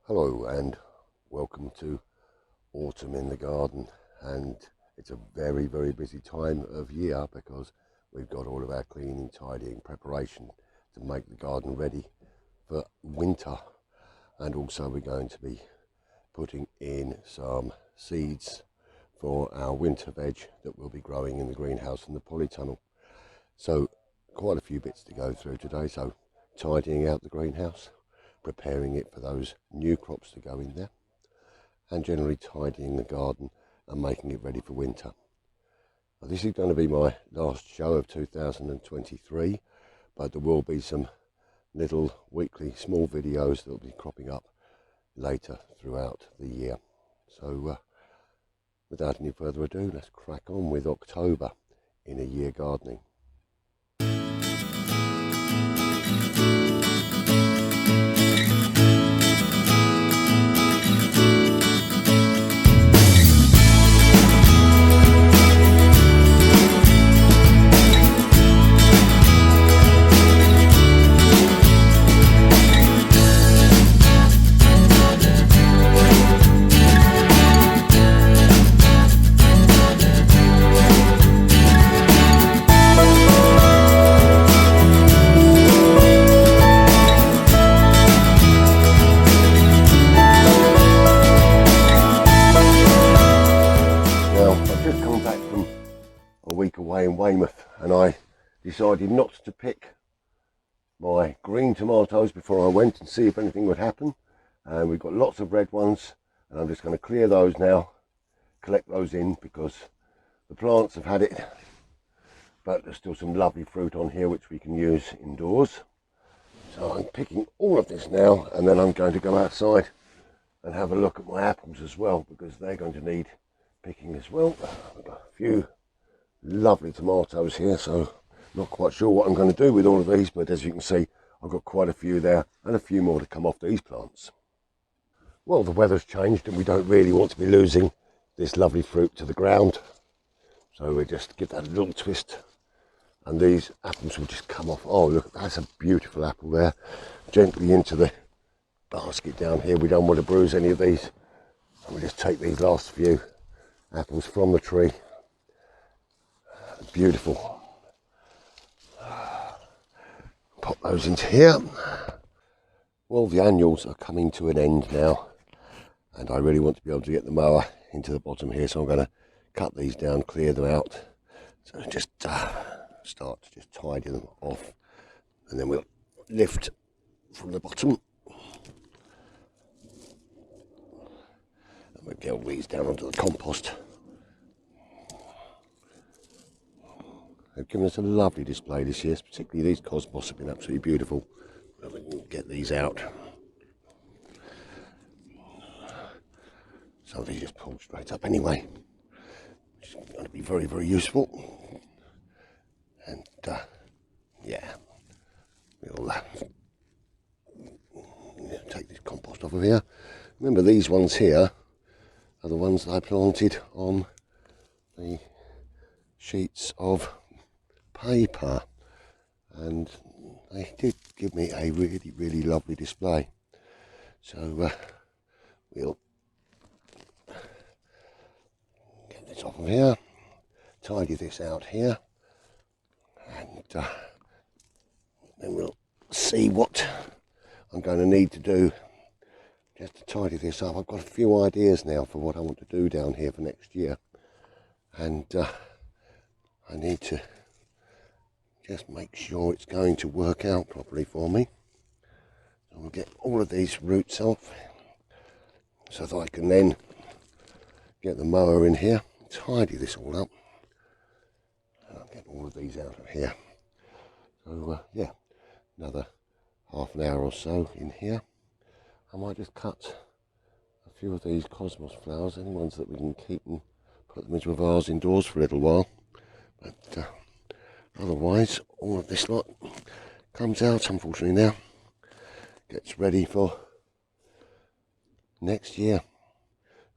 Hello and welcome to autumn in the garden, and it's a very busy time of year because we've got all of our cleaning, tidying, preparation to make the garden ready for winter. And also we're going to be putting in some seeds for our winter veg that will be growing in the greenhouse and the polytunnel. So quite a few bits to go through today. So tidying out the greenhouse, preparing it for those new crops to go in there, and generally tidying the garden and making it ready for winter. Now, this is going to be my last show of 2023, but there will be some little weekly small videos that will be cropping up later throughout the year. So without any further ado, let's crack on with October in a year gardening. Away in Weymouth, and I decided not to pick my green tomatoes before I went and see if anything would happen. And we've got lots of red ones, and I'm just going to clear those now, collect those in, because the plants have had it, but there's still some lovely fruit on here which we can use indoors. So I'm picking all of this now, and then I'm going to go outside and have a look at my apples as well, because they're going to need picking as well. I've got a few lovely tomatoes here, so not quite sure what I'm going to do with all of these, but as you can see, I've got quite a few there and a few more to come off these plants. Well, the weather's changed and we don't really want to be losing this lovely fruit to the ground, so we just give that a little twist and these apples will just come off. Oh look, that's a beautiful apple there, gently into the basket down here. We don't want to bruise any of these, and we'll just take these last few apples from the tree. Beautiful. Pop those into here. Well, the annuals are coming to an end now, and I really want to be able to get the mower into the bottom here, so I'm going to cut these down, clear them out. So just start to just tidy them off, and then we'll lift from the bottom and we'll get all these down onto the compost. They've given us a lovely display this year, particularly these cosmos have been absolutely beautiful. We can get these out. Some of these just pull straight up anyway, which is going to be very useful. And yeah, we'll take this compost off of here. Remember, these ones here are the ones that I planted on the sheets of paper, and they did give me a really lovely display. So we'll get this off of here, tidy this out here, and then we'll see what I'm going to need to do just to tidy this up. I've got a few ideas now for what I want to do down here for next year, and I need to just make sure it's going to work out properly for me. So we'll get all of these roots off so that I can then get the mower in here, tidy this all up, and I'll get all of these out of here. So yeah, another half an hour or so in here. I might just cut a few of these cosmos flowers, any ones that we can keep, and put them into a vase indoors for a little while. But otherwise, all of this lot comes out, unfortunately now, gets ready for next year.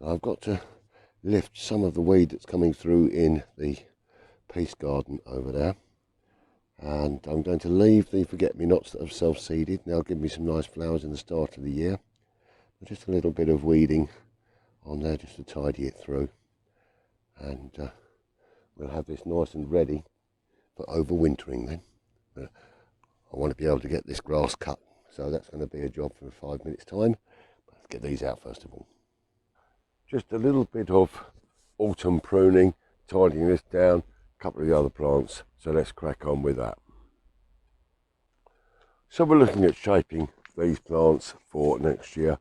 I've got to lift some of the weed that's coming through in the peace garden over there, and I'm going to leave the forget-me-nots that have self-seeded. They'll give me some nice flowers in the start of the year, Just a little bit of weeding on there just to tidy it through, and we'll have this nice and ready for overwintering then. I want to be able to get this grass cut, so that's going to be a job for 5 minutes time. Let's get these out first of all. Just a little bit of autumn pruning, tidying this down, a couple of the other plants, so let's crack on with that. So we're looking at shaping these plants for next year.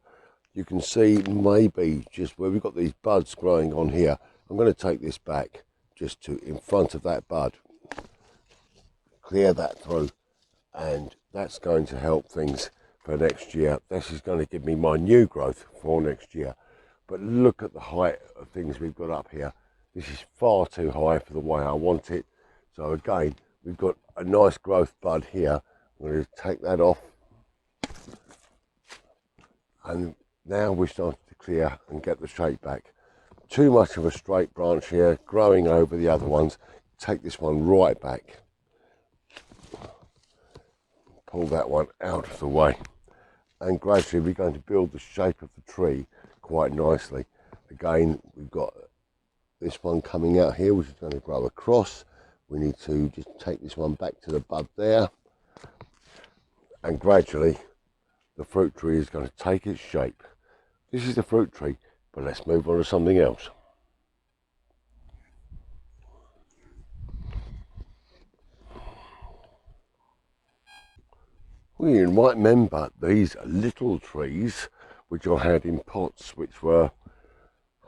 You can see maybe just where we've got these buds growing on here, I'm going to take this back just to in front of that bud, clear that through, and that's going to help things for next year. This is going to give me my new growth for next year. But look at the height of things we've got up here. This is far too high for the way I want it. So again, we've got a nice growth bud here. I'm going to take that off, and now we're starting to clear and get the shape back. Too much of a straight branch here, growing over the other ones. Take this one right back. Pull that one out of the way. And gradually we're going to build the shape of the tree quite nicely. Again, we've got this one coming out here, which is going to grow across. We need to just take this one back to the bud there. And gradually the fruit tree is going to take its shape. This is the fruit tree, but let's move on to something else. Well, you might remember these little trees which I had in pots, which were,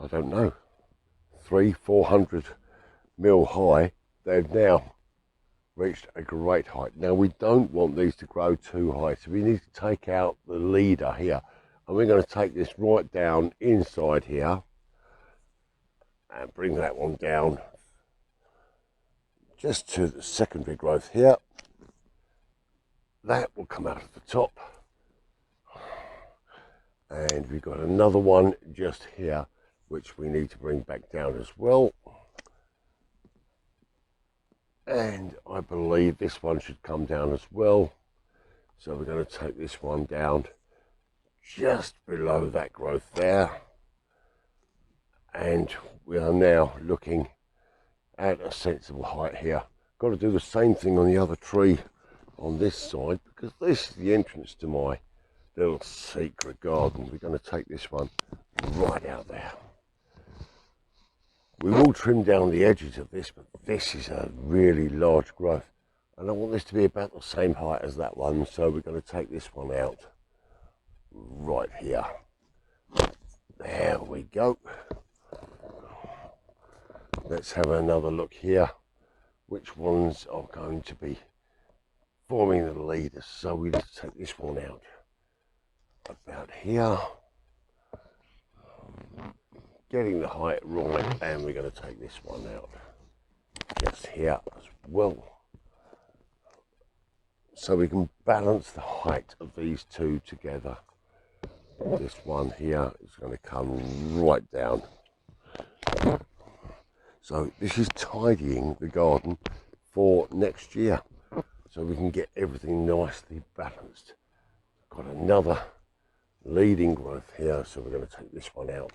I don't know, 300-400 mil high. They've now reached a great height. Now we don't want these to grow too high, so we need to take out the leader here, and we're going to take this right down inside here and bring that one down just to the secondary growth here. That will come out of the top, and we've got another one just here which we need to bring back down as well. And I believe this one should come down as well. So we're going to take this one down just below that growth there. And we are now looking at a sensible height here. Got to do the same thing on the other tree on this side, because this is the entrance to my little secret garden. We're going to take this one right out there. We will trim down the edges of this, but this is a really large growth, and I want this to be about the same height as that one, so we're going to take this one out right here. There we go. Let's have another look here. Which ones are going to be forming the leaders? So we just take this one out about here. Getting the height right, and we're going to take this one out just here as well, so we can balance the height of these two together. This one here is going to come right down. So this is tidying the garden for next year, so we can get everything nicely balanced. Got another leading growth here, so we're going to take this one out.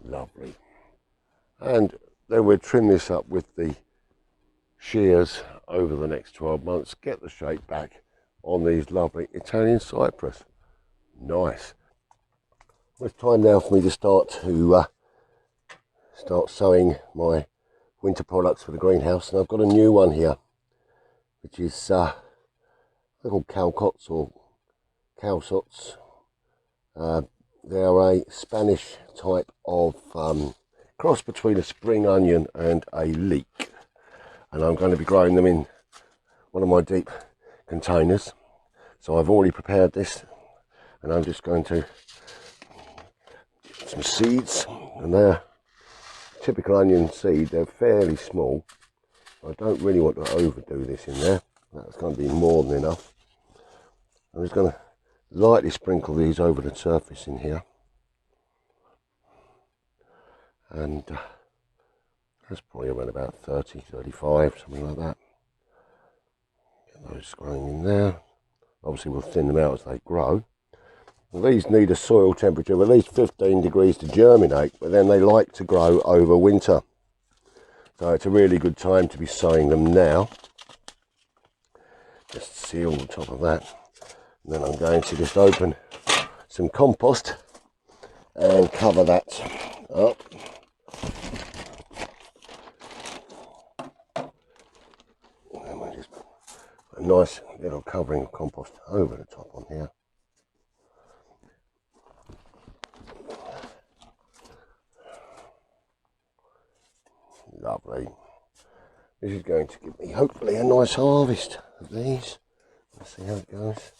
Lovely. And then we'll trim this up with the shears over the next 12 months, get the shape back on these lovely Italian cypress. Nice. Well, it's time now for me to start sowing my winter products for the greenhouse, and I've got a new one here, which is they're called Calcots or Calsots. They are a Spanish type of cross between a spring onion and a leek, and I'm going to be growing them in one of my deep containers. So I've already prepared this, and I'm just going to get some seeds, and they're typical onion seed. They're fairly small. I don't really want to overdo this in there. That's going to be more than enough. I'm just going to lightly sprinkle these over the surface in here, and that's probably around about 30-35, something like that. Get those growing in there. Obviously we'll thin them out as they grow. Well, these need a soil temperature of at least 15 degrees to germinate, but then they like to grow over winter. So it's a really good time to be sowing them now. Just seal the top of that. And then I'm going to just open some compost and cover that up. And we'll just put a nice little covering of compost over the top on here. Lovely. This is going to give me hopefully a nice harvest of these. Let's see how it goes.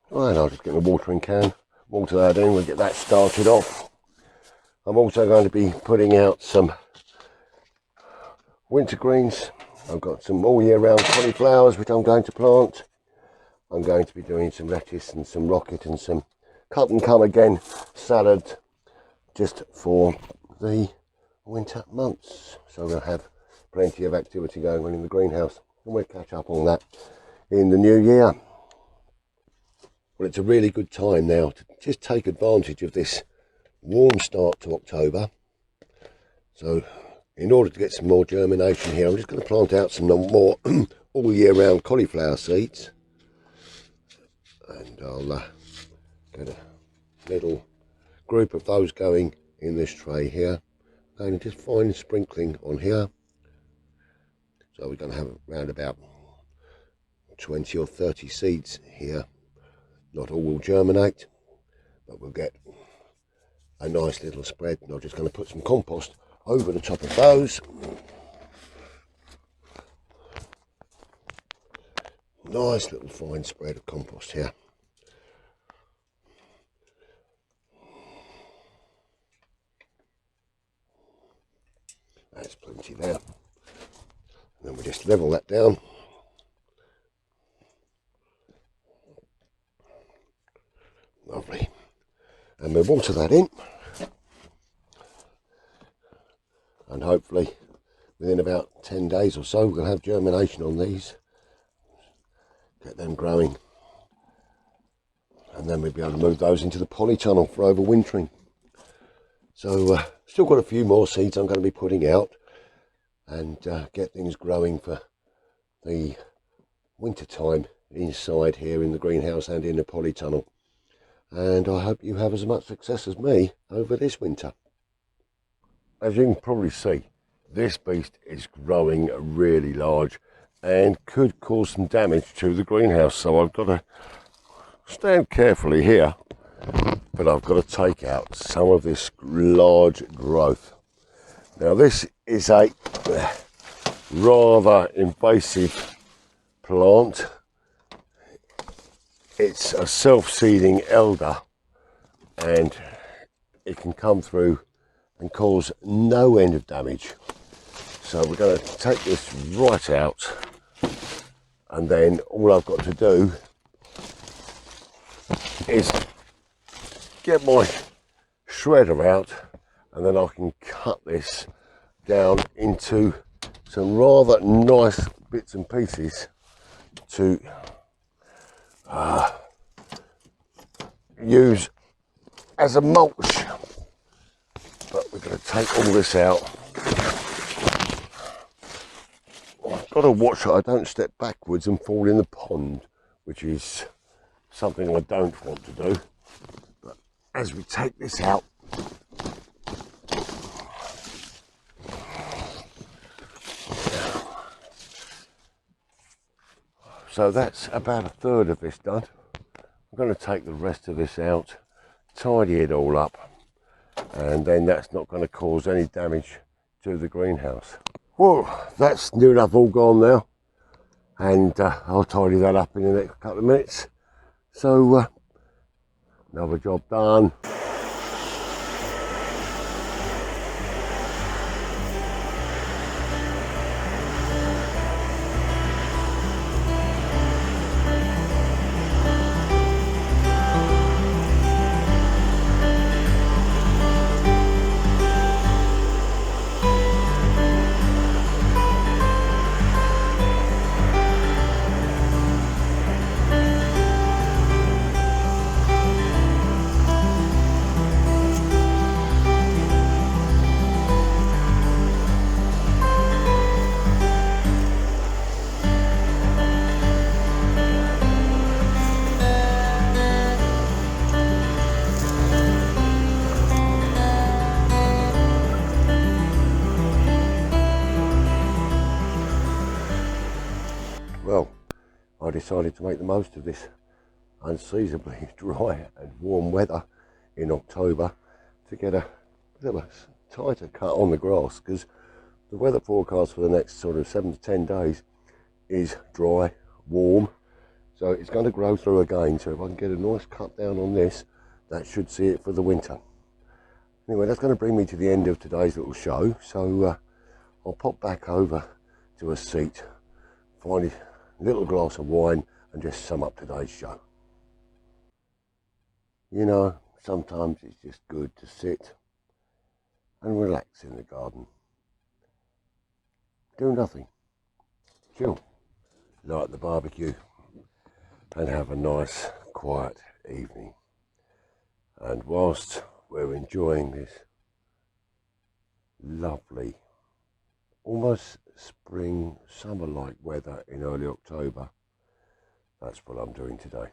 Right, I'll just get my watering can, water that in, we'll get that started off. I'm also going to be putting out some winter greens. I've got some all year round cauliflowers which I'm going to plant. I'm going to be doing some lettuce and some rocket and some cut and come again salad just for the winter months. So we'll have plenty of activity going on in the greenhouse, and we'll catch up on that in the new year. Well, it's a really good time now to just take advantage of this warm start to October. So in order to get some more germination here, I'm just going to plant out some more all year round cauliflower seeds, and I'll get a little group of those going in this tray here. I'm going to just fine sprinkling on here. So we're going to have around about 20 or 30 seeds here. Not all will germinate, but we'll get a nice little spread. And I'm just going to put some compost over the top of those. Nice little fine spread of compost here. That's plenty there. And then we just level that down. Lovely. And we'll water that in. And hopefully within about 10 days or so we'll have germination on these. Get them growing. And then we'll be able to move those into the polytunnel for overwintering. So still got a few more seeds I'm going to be putting out and get things growing for the winter time inside here in the greenhouse and in the polytunnel. And I hope you have as much success as me over this winter. As you can probably see, this beast is growing really large and could cause some damage to the greenhouse. So I've got to stand carefully here, but I've got to take out some of this large growth. Now this is a rather invasive plant. It's a self-seeding elder, and it can come through and cause no end of damage. So we're going to take this right out, and then all I've got to do is get my shredder out, and then I can cut this down into some rather nice bits and pieces to use as a mulch. But we're going to take all this out. I've got to watch that I don't step backwards and fall in the pond, which is something I don't want to do. But as we take this out, so that's about a third of this done. I'm going to take the rest of this out, tidy it all up, and then that's not going to cause any damage to the greenhouse. Well, that's near enough all gone now, and I'll tidy that up in the next couple of minutes. So another job done. decided to make the most of this unseasonably dry and warm weather in October to get a bit of a tighter cut on the grass, because the weather forecast for the next sort of 7 to 10 days is dry, warm, so it's going to grow through again. So if I can get a nice cut down on this, that should see it for the winter. Anyway, that's going to bring me to the end of today's little show, so I'll pop back over to a seat, find a little glass of wine and just sum up today's show. You know, sometimes it's just good to sit and relax in the garden. Do nothing. Chill, light the barbecue and have a nice quiet evening. And whilst we're enjoying this lovely, almost spring, summer-like weather in early October, that's what I'm doing today.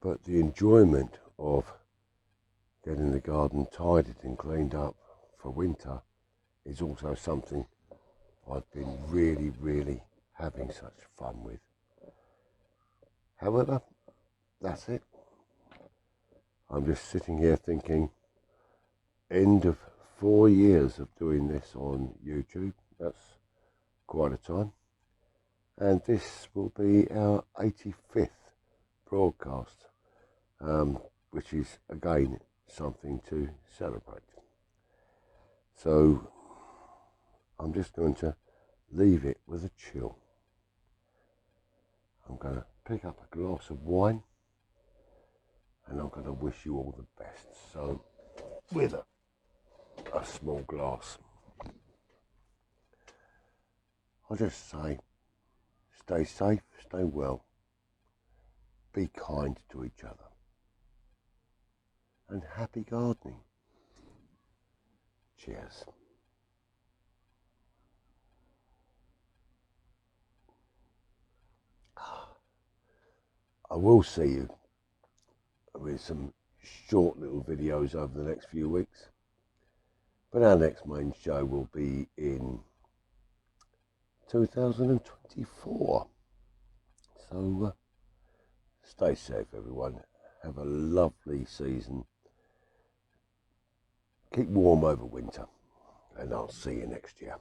But the enjoyment of getting the garden tidied and cleaned up for winter is also something I've been really having such fun with. However, that's it. I'm just sitting here thinking, end of 4 years of doing this on YouTube. That's quite a time. And this will be our 85th broadcast, which is again something to celebrate. So I'm just going to leave it with a chill. I'm going to pick up a glass of wine and I'm going to wish you all the best. So with a small glass, I'll just say, stay safe, stay well, be kind to each other, and happy gardening. Cheers. I will see you with some short little videos over the next few weeks, but our next main show will be in 2024. So stay safe, everyone. Have a lovely season. Keep warm over winter, and I'll see you next year.